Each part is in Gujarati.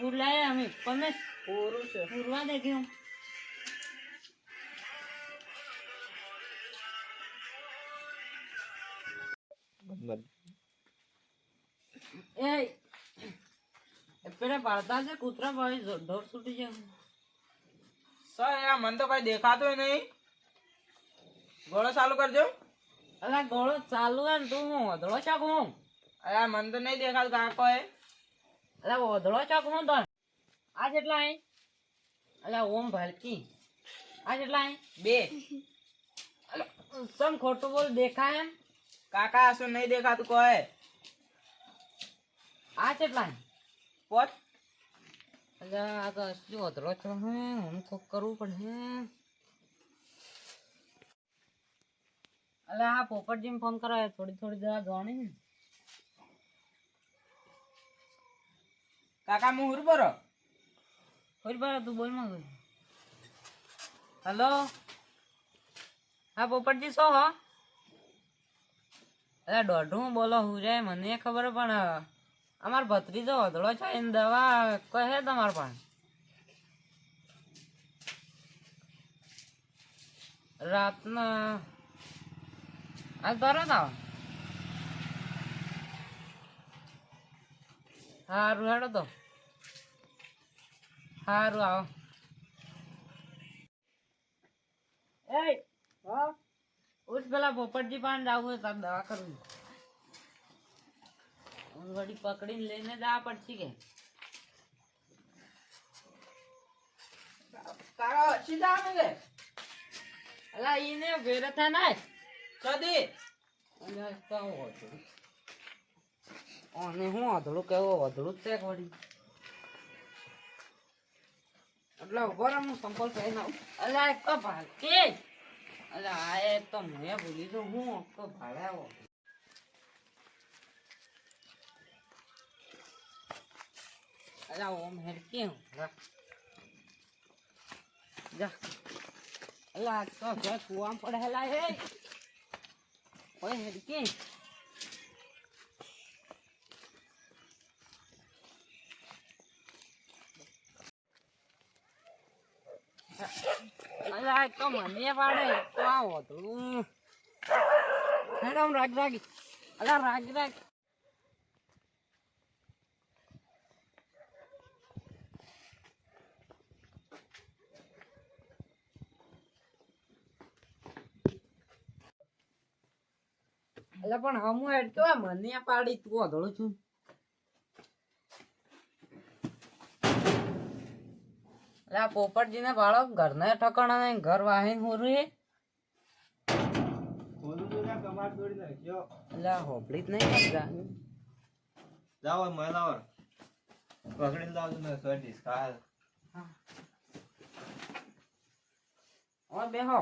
ફૂર લાયા અમે તમે પૂરું છે પૂરવા દે ગયું એ પેલા પાડતા છે કૂતરા ભાઈ ઢોર છૂટી જાય સર યાર મને તો કઈ દેખાતું નહીં ગોળો ચાલુ કરજો અલા ગોળો ચાલુ હે ને તું હું વધળો ચાક હું યાર મને તો નહીં દેખાતું કાકો એ અલા વધળો ચાક હું તો આ જેટલા હે અલા ઓમ ભલકી આ જેટલા હે 2 અલા સમ ખોટું બોલ દેખાય એમ કાકા આ શું નહીં દેખાતું કોઈ આ જેટલા હે પોત અલા આ તો શું વધળો છો હે હું તો કરવું પડે અલા આ પોપટજી ફોન કરાય થોડી જરા ગણી ને કાકા હું બરો કોઈ બાર તું બોલ માં હેલો હા પોપટજી શું હો અરે દોઢું બોલો હું રે મને ખબર પણ અમાર ભત્રીજો વધળો છે એની દવા કહે તમાર પાસે રાતના આ તરત આવો સારું હેડો તો સારું આવો એ હા ઉઠ પેલા પોપટજી પાસે જાવું હોય તાર દવા કરવી વળી પકડીને લઈને જવા પડશે કે કાકા સીધા આવે કે અલા ઈને ભેરે થાય ના કદી અને કહું હતું અને હું અધળું કેવો અધળું જ છે વળી એટલે ઉભો રહો હું સંપલ પહેરીને આવું અલા એક તો ભાગે અલા આ એક તો મેં ભૂલી તો હું તો ભાડે આવો અલા ઓમ હેડકી હું જા અલા તો ઘર કુવામાં પડેલા હે ઓય હેડકી અલા તો મને પાડે તો આવો તું હેડમ રાગી અલા રાગ અલા પણ હમું હેડતો મને પાડી તું અધળું છું અલા પોપટજી ને બાળો ઘરના ઠકાણા નહીં ઘર વાહીને હોરું અલા હોપડી જ નહીં જાઓ મહિનાવર પકડીને લાવજો ને સર્ટિસ કાલ ઓ બેહો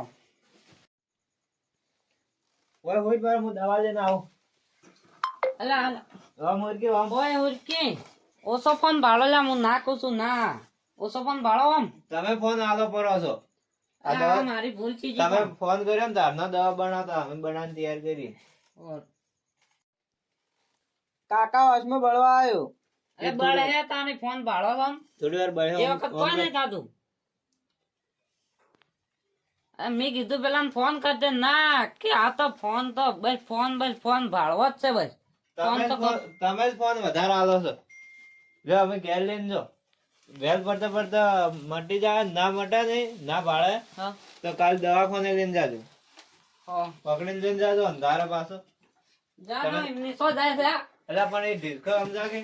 ઓય હોય પર હું દવા લઈને આવું અલા આમ ઉરકી આમ ઓય ઉરકી ઓસો ફોન ભાળો લા હું ના કહું છું ના ઓસો ફોન ભાળો આમ તમે ફોન આલો પરો છો આ મારી ભૂલ છે તમે ફોન કર્યો ને તારના દવા બનાવતા અમે બનાવીને તૈયાર કરી કાકા વાસમાં બળવા આવ્યો એ બળે હે તાને ફોન ભાળો આમ થોડી વાર બળ્યો એ વખત કોઈ નહીં થાતું મેં કીધું પેલા ફોન કરતે ના કે આ તો ફોન તો બસ ફોન ભાળવો જ છે બસ ફોન તો તમે જ ફોન વધારે આલો છો જો અમે ઘેર લઈને જો વેલ પડતા મટી જાય ના મટે નહીં ના ભાળે તો કાલ દવાખાને લઈને જાજો પકડીને લઈને જાજો અંધારે પાછો જાનો એમની સો જાય છે એટલે પણ એ ઢીલકો સમજા કે